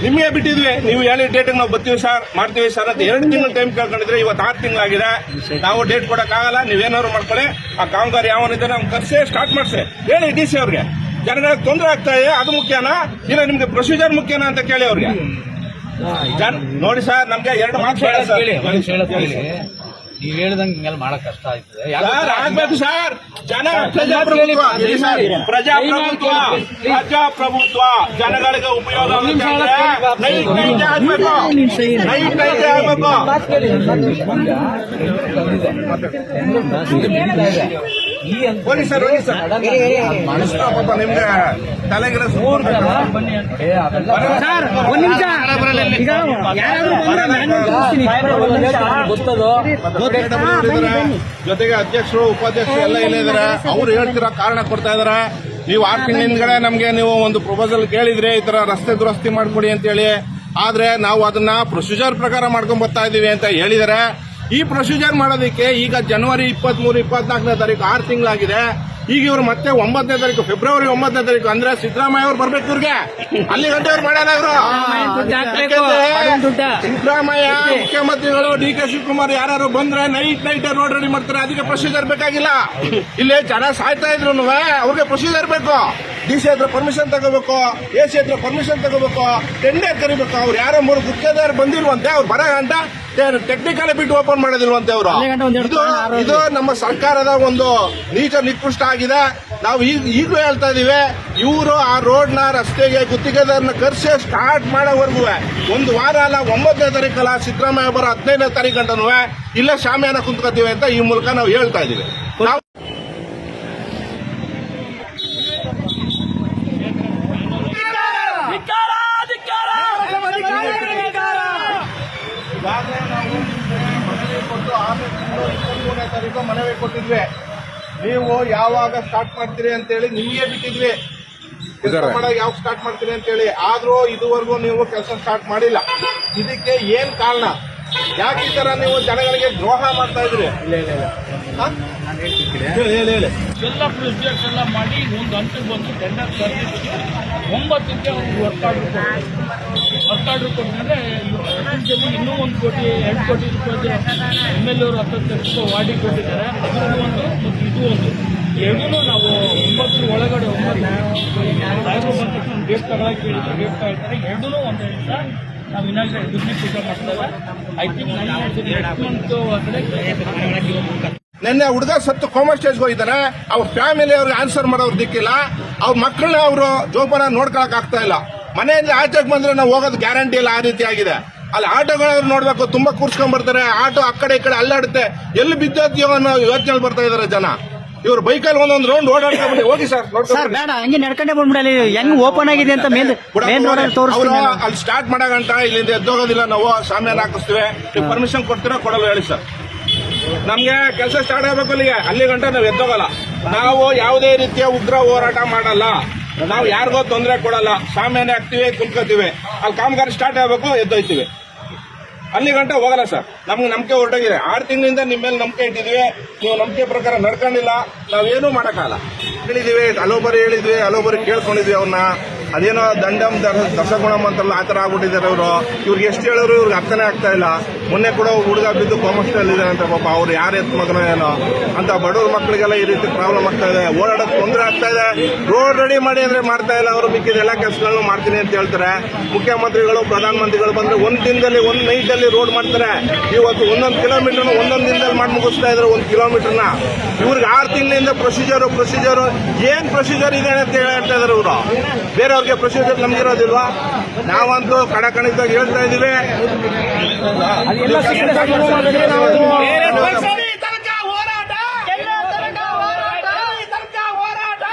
ನಿಮಗೆ ಬಿಟ್ಟಿದ್ವಿ, ನೀವು ಹೇಳಿ ಡೇಟ್ ನಾವು ಬರ್ತೀವಿ ಸರ್ ಮಾಡ್ತೀವಿ ಸರ್ ಅಂತ 2 ತಿಂಗಳು ಟೈಮ್ ಕೇಳ್ಕೊಂಡಿದ್ರೆ ಇವತ್ತು 6 ತಿಂಗಳಾಗಿದೆ. ನಾವು ಡೇಟ್ ಕೊಡಕ್ಕಾಗಲ್ಲ, ನೀವೇನಾದ್ರು ಮಾಡ್ಕೊಳ್ಳಿ. ಆ ಕಾಮಗಾರಿ ಯಾವನಿದೆ ನಮ್ಗೆ ಕರ್ಸಿ ಸ್ಟಾರ್ಟ್ ಮಾಡ್ಸಿ ಹೇಳಿ DC ಅವ್ರಿಗೆ. ಜನಗಳಿಗೆ ತೊಂದರೆ ಆಗ್ತಾ ಇದೆ, ಅದು ಮುಖ್ಯನಾ ಇಲ್ಲ ನಿಮ್ಗೆ ಪ್ರೊಸೀಜರ್ ಮುಖ್ಯನಾ ಅಂತ ಕೇಳಿ ಅವ್ರಿಗೆ. ನೋಡಿ ಸರ್, ನಮ್ಗೆ 2 ಮಾತು ಬೇಡ ಸರ್. ನೀವ್ ಹೇಳ್ದಂಗೆ ಹಿಂಗೆಲ್ಲ ಮಾಡಕ್ ಕಷ್ಟ ಆಯ್ತದೆ. ಆಗ್ಬೇಕು ಸರ್. ಜನ ಪ್ರಜಾಪ್ರಭುತ್ವ, ಪ್ರಜಾಪ್ರಭುತ್ವ ಜನಗಳಿಗೆ ಉಪಯೋಗ ಆಗುತ್ತೆ. ನೈಟ್ ಆಗ್ಬೇಕು. ಹೋಗಿ ಸರ್ ಪಾಪ ನಿಮ್ಗೆ ತಲೆಗಿರ ಜೊತೆಗೆ ಅಧ್ಯಕ್ಷರು ಉಪಾಧ್ಯಕ್ಷರು ಎಲ್ಲ ಇಲ್ಲಿದ್ದಾರೆ. ಅವ್ರು ಹೇಳ್ತಿರೋ ಕಾರಣ ಕೊಡ್ತಾ ಇದಾರೆ. ನೀವು 6 ತಿಂಗಳ ಹಿಂದ್ಗಡೆ ನಮ್ಗೆ ನೀವು ಒಂದು ಪ್ರಪೋಸಲ್ ಕೇಳಿದ್ರೆ ಈ ತರ ರಸ್ತೆ ದುರಸ್ತಿ ಮಾಡ್ಕೊಡಿ ಅಂತ ಹೇಳಿ. ಆದ್ರೆ ನಾವು ಅದನ್ನ ಪ್ರೊಸೀಜರ್ ಪ್ರಕಾರ ಮಾಡ್ಕೊಂಡ್ ಬರ್ತಾ ಇದೀವಿ ಅಂತ ಹೇಳಿದಾರೆ. ಈ ಪ್ರೊಸೀಜರ್ ಮಾಡೋದಕ್ಕೆ ಈಗ ಜನವರಿ 23, 24ನೇ ತಾರೀಕು 6 ತಿಂಗಳಾಗಿದೆ. ಈಗ ಇವರು ಮತ್ತೆ 9ನೇ ತಾರೀಕು ಫೆಬ್ರವರಿ 9ನೇ ತಾರೀಕು ಅಂದ್ರೆ ಸಿದ್ದರಾಮಯ್ಯ ಅವ್ರು ಬರ್ಬೇಕು ಇವ್ರಿಗೆ. ಅಲ್ಲಿ ಗಂಟೆ ಅವ್ರು ಮಾಡ್ಯಾರ ಇವರು. ಸಿದ್ದರಾಮಯ್ಯ ಮುಖ್ಯಮಂತ್ರಿಗಳು DK ಶಿವಕುಮಾರ್ ಯಾರು ಬಂದ್ರೆ ನೈಟ್ ರೋಡ್ ರೆಡಿ ಮಾಡ್ತಾರೆ. ಅದಕ್ಕೆ ಪ್ರೊಸೀಜರ್ ಬೇಕಾಗಿಲ್ಲ. ಇಲ್ಲಿ ಜನ ಸಾಯ್ತಾ ಇದ್ರು ಅವ್ರಿಗೆ ಪ್ರೊಸೀಜರ್ ಬೇಕು. DC ಹತ್ರ ಪರ್ಮಿಷನ್ ತಗೋಬೇಕು, AC ಹತ್ರ ಪರ್ಮಿಷನ್ ತಗೋಬೇಕು, ಟೆಂಡರ್ ಕರಿಬೇಕು. ಅವ್ರು ಯಾರೋ 3 ಗುತ್ತಿಗೆದಾರರು ಬಂದಿರುವಂತೆ ಅವ್ರು ಬರೋ ಗಂಟ ಟೆಕ್ನಿಕಲ್ ಬಿಟ್ಟು ಓಪನ್ ಮಾಡೋದಿಲ್ವಂತೆ ಅವರು. ಇದು ನಮ್ಮ ಸರ್ಕಾರದ ಒಂದು ನೀಚ ನಿಕೃಷ್ಟ ಆಗಿದೆ. ನಾವು ಈಗಲೂ ಹೇಳ್ತಾ ಇದೀವಿ, ಇವರು ಆ ರೋಡ್ನ ರಸ್ತೆಗೆ ಗುತ್ತಿಗೆದಾರನ ಕರ್ಸಿ ಸ್ಟಾರ್ಟ್ ಮಾಡೋವರೆಗೂ 1 ವಾರ ಅಲ್ಲ, 9ನೇ ತಾರೀಕಲ್ಲ, ಸಿದ್ದರಾಮಯ್ಯ ಬರೋ 15ನೇ ತಾರೀಕು ಗಂಟನೂ ಇಲ್ಲೇ ಶಾಮಿಯಾನ ಕುಂತ್ಕೋತೀವಿ ಅಂತ ಈ ಮೂಲಕ ನಾವು ಹೇಳ್ತಾ ಇದೀವಿ. ನಾವು ಮನವಿ ಕೊಟ್ಟಿದ್ವಿ. ನೀವು ಯಾವಾಗ ಸ್ಟಾರ್ಟ್ ಮಾಡ್ತೀರಿ ಅಂತ ಹೇಳಿ ನಿಮಗೆ ಬಿಟ್ಟಿದ್ವಿ. ಯಾವಾಗ ಸ್ಟಾರ್ಟ್ ಮಾಡ್ತೀರಿ ಅಂತ ಹೇಳಿ. ಆದ್ರೂ ಇದುವರೆಗೂ ನೀವು ಕೆಲಸ ಸ್ಟಾರ್ಟ್ ಮಾಡಿಲ್ಲ. ಇದಕ್ಕೆ ಏನ್ ಕಾರಣ? ಯಾಕೆ ಈ ತರ ನೀವು ಜನಗಳಿಗೆ ದ್ರೋಹ ಮಾಡ್ತಾ ಇದ್ರಿ? ಹೇಳಿ. ಎಲ್ಲ ಪ್ರೊಸೀಜರ್ಸ್ ಎಲ್ಲ ಮಾಡಿ ಒಂದು ಹಂತಕ್ಕೆ ಬಂದು ಟೆಂಡರ್ ಕರೆದಿದ್ದು 9ಕ್ಕೆ ಅವ್ರಿಗೆ ವರ್ಕ್ ಆರ್ಡರ್ ಕೊಟ್ಟರೆ ಇನ್ನೂ 1 ಕೋಟಿ 2 ಕೋಟಿ ರೂಪಾಯಿ MLA ಅವರು 10 ಲಕ್ಷ ವಾರ್ಡಿಗೆ ಕೊಟ್ಟಿದ್ದಾರೆ. ಅದರಲ್ಲೂ ಒಂದು ಮತ್ತು ಇದು ಒಂದು ಎರಡೂ ನಾವು 9 ಒಳಗಡೆ 9 ಸಾಹೇಬರು ಬಂದ ತಕ್ಷಣ ಡೇಟ್ ತಗೊಳಕ್ಕೆ ಹೇಳಿದ್ರು. ಡೇಟ್ ತಗೊಳ್ತಾರೆ. ಎರಡೂ ಒಂದು ನಿಮಿಷ ನಾವು ಇನಾಗ್ರೇಟ್ ಬಿಸ್ನೆಸ್ ಪೂಜೆ ಮಾಡ್ತೇವೆ. ಐ ಥಿಂಕ್ ನಿನ್ನೆ ಹುಡುಗ ಸತ್ತು ಕೋಮಾ ಸ್ಟೇಜ್ಗೆ ಹೋಗಿದ್ದಾನೆ. ಅವ್ರ ಫ್ಯಾಮಿಲಿ ಅವ್ರಿಗೆ ಆನ್ಸರ್ ಮಾಡೋರು ದಿಕ್ಕಿಲ್ಲ. ಅವ್ರ ಮಕ್ಕಳನ್ನ ಅವರು ಜೋಪಾನ ನೋಡ್ಕೊಳಕ್ ಆಗ್ತಾ ಇಲ್ಲ. ಮನೆಯಿಂದ ಆಚೆಗೆ ಬಂದ್ರೆ ನಾವು ಹೋಗೋದು ಗ್ಯಾರಂಟಿ ಇಲ್ಲ. ಆ ರೀತಿ ಆಗಿದೆ. ಅಲ್ಲಿ ಆಟೋಗಳವ್ರು ನೋಡ್ಬೇಕು, ತುಂಬಾ ಕೂರ್ಸ್ಕೊಂಡ್ ಬರ್ತಾರೆ. ಆಟೋ ಆ ಕಡೆ ಈ ಕಡೆ ಅಲ್ಲಾಡುತ್ತೆ. ಎಲ್ಲಿ ಬಿದ್ದೋತ್ತೀವೋ ಅನ್ನೋ ಯೋಚನೆ ಬರ್ತಾ ಇದಾರೆ ಜನ. ಇವ್ರು ಬೈಕಲ್ಲಿ ಒಂದೊಂದು ರೌಂಡ್ ಓಡಾಡ್ಕೊಂಡು ಹೋಗಿ ಸರ್ ಬೇಡ ಹಂಗೆ ನಡ್ಕೊಂಡೆ ಬಂದ್ಬಿಡಲಿ. ಹೆಂಗ್ ಓಪನ್ ಆಗಿದೆ ಅಂತ ಮೇನ್ ರೋಡ್ ತೋರಿಸ್ತೀವಿ. ಅಲ್ಲಿ ಸ್ಟಾರ್ಟ್ ಮಾಡಗಂಟ ಇಲ್ಲಿಂದ ಎದ್ದೋಗೋದಿಲ್ಲ. ನಾವು ಶಾಮಿಯಾನ ಹಾಕಿಸ್ತೀವಿ. ಪರ್ಮಿಷನ್ ಕೊಡ್ತೀರಾ ಕೊಡಲ್ಲ ಹೇಳಿ ಸರ್. ನಮ್ಗೆ ಕೆಲಸ ಸ್ಟಾರ್ಟ್ ಆಗಬೇಕು. ಅಲ್ಲಿ ಗಂಟ ನಾವು ಎದ್ದೋಗಲ್ಲ. ನಾವು ಯಾವುದೇ ರೀತಿಯ ಉಗ್ರ ಹೋರಾಟ ಮಾಡಲ್ಲ. ನಾವು ಯಾರಿಗೋ ತೊಂದರೆ ಕೊಡಲ್ಲ. ಶಾಮಿಯಾನ ಹಾಕ್ತಿವಿ, ಕುಂತ್ಕೋತೀವಿ. ಅಲ್ಲಿ ಕಾಮಗಾರಿ ಸ್ಟಾರ್ಟ್ ಆಗಬೇಕು, ಎದ್ದೋಯ್ತೀವಿ. ಅಲ್ಲಿ ಗಂಟ ಹೋಗಲ್ಲ ಸರ್. ನಮ್ಗೆ ನಂಬಿಕೆ ಹೊರಟೋಗಿದೆ. 6 ತಿಂಗಳಿಂದ ನಿಮ್ಮ ಮೇಲೆ ನಂಬಿಕೆ ಇಟ್ಟಿದ್ವಿ. ನೀವು ನಂಬಿಕೆ ಪ್ರಕಾರ ನಡ್ಕೊಂಡಿಲ್ಲ. ನಾವೇನೂ ಮಾಡೋಕ್ಕಾಗಲ್ಲ. ಹೇಳಿದ್ವಿ, ಹಲೋಬರಿ ಕೇಳ್ಕೊಂಡಿದ್ವಿ ಅವ್ರನ್ನ. ಅದೇನೋ ದಂಡಂ ದಶಗುಣಂ ಅಂತಲ್ಲ, ಆ ಥರ ಆಗ್ಬಿಟ್ಟಿದ್ದಾರೆ ಅವರು. ಇವ್ರಿಗೆ ಎಷ್ಟು ಹೇಳಿದ್ರು ಇವ್ರಿಗೆ ಅರ್ಥನೇ ಆಗ್ತಾ ಇಲ್ಲ. ಮೊನ್ನೆ ಕೂಡ ಹುಡುಗ ಬಿದ್ದು ಕೋಮಸ್ಟಲ್ಲಿದ್ದಾರೆ ಅಂತ. ಪಾಪ ಅವ್ರು ಯಾರು ಎತ್ತು ಮಗನೋ ಏನೋ ಅಂತ ಬಡವ್ರ ಮಕ್ಕಳಿಗೆಲ್ಲ ಈ ರೀತಿ ಪ್ರಾಬ್ಲಮ್ ಆಗ್ತಾ ಇದೆ. ಓಡಾಡೋಕೆ ತೊಂದರೆ ಆಗ್ತಾ ಇದೆ. ರೋಡ್ ರೆಡಿ ಮಾಡಿ ಅಂದ್ರೆ ಮಾಡ್ತಾ ಇಲ್ಲ. ಅವರು ಮಿಕ್ಕಿದ ಎಲ್ಲ ಕೆಲಸಗಳನ್ನು ಮಾಡ್ತೀನಿ ಅಂತ ಹೇಳ್ತಾರೆ. ಮುಖ್ಯಮಂತ್ರಿಗಳು ಪ್ರಧಾನಮಂತ್ರಿಗಳು ಬಂದ್ರೆ 1 ದಿನದಲ್ಲಿ 1 ನೈಟಲ್ಲಿ ರೋಡ್ ಮಾಡ್ತಾರೆ. ಇವತ್ತು 1 ಕಿಲೋಮೀಟರ್ನ 1 ದಿನದಲ್ಲಿ ಮಾಡಿ ಮುಗಿಸ್ತಾ ಇದ್ದಾರೆ. 1 ಕಿಲೋಮೀಟರ್ನ. ಇವ್ರಿಗೆ 6 ತಿಂಗಳಿಂದ ಪ್ರೊಸೀಜರ್ ಏನ್ ಪ್ರೊಸೀಜರ್ ಇದೆ ಅಂತ ಹೇಳ್ತಾ ಇದಾರೆ ಇವರು. ಬೇರೆಯವ್ರಿಗೆ ಪ್ರೊಸೀಜರ್ ನಮ್ಗಿರೋದಿಲ್ವಾ? ನಾವಂತೂ ಕಡಕಣಿತಾಗಿ ಹೇಳ್ತಾ ಇದೀವಿ. ಹೋರಾಟ